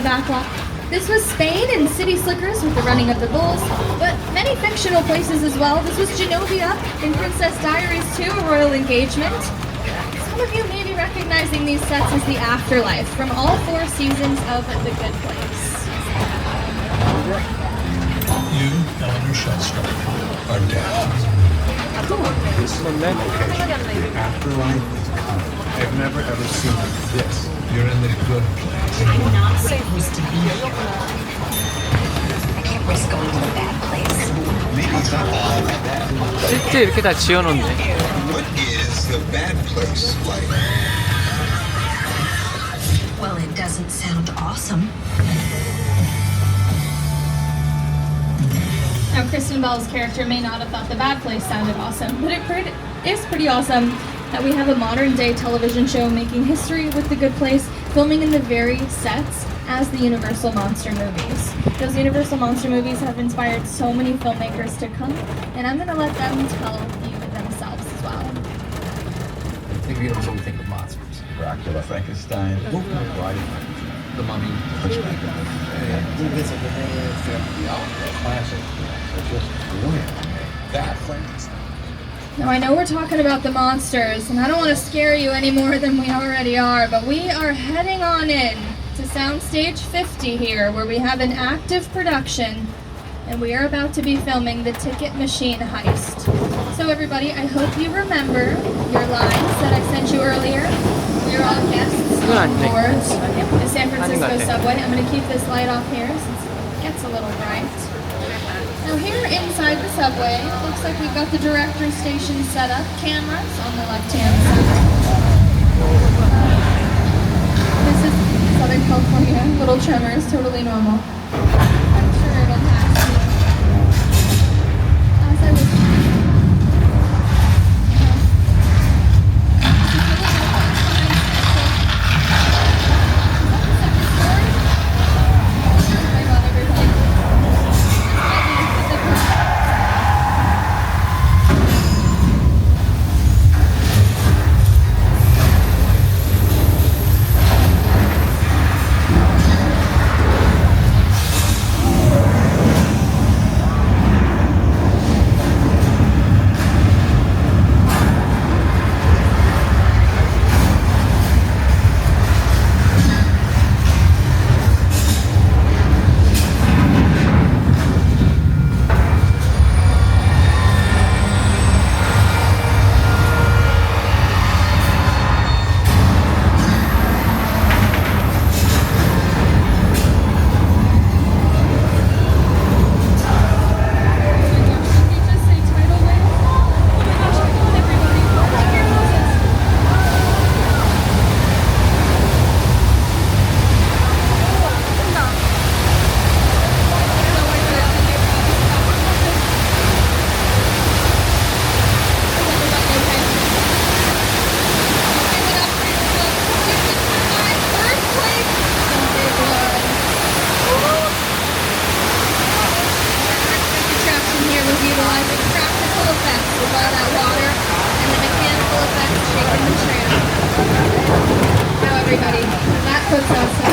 backlot. This was Spain and City Slickers with the running of the bulls, but many fictional places as well. This was Genovia in Princess Diaries 2, A Royal Engagement. Some of you may be recognizing these sets as the afterlife from all 4 seasons of The Good Place. You, Eleanor Shellstrop, are dead. This is a mental location. Afterlife is coming. I've never ever seen this. You're in the good place. I'm not supposed to be here. I can't risk going to the bad place. Maybe it's not all that bad. 실제 이렇게 다 지어놓네. What is the bad place like? Well, it doesn't sound awesome. Now, Kristen Bell's character may not have thought the bad place sounded awesome, but it is pretty awesome that we have a modern-day television show making history with The Good Place, filming in the very sets as the Universal Monster movies. Those Universal Monster movies have inspired so many filmmakers to come, and I'm going to let them tell you themselves as well. Think of Universal, we think of monsters. Dracula, Frankenstein, The Mummy. Hunchback. Classic. They're just brilliant. That Frankenstein. Now, I know we're talking about the monsters, and I don't want to scare you any more than we already are, but we are heading on in to Soundstage 50 here, where we have an active production, and we are about to be filming the Ticket Machine Heist. So everybody, I hope you remember your lines that I sent you earlier. We are all guests on board the San Francisco subway. I'm going to keep this light off here since it gets a little bright. Now here inside the subway, it looks like we've got the director station set up, cameras on the left-hand side. This is Southern California, little tremors, totally normal. I'm sure it'll pass you. As I was utilizing practical effects with all that water and the mechanical effects shaking the tram. Now everybody, that puts us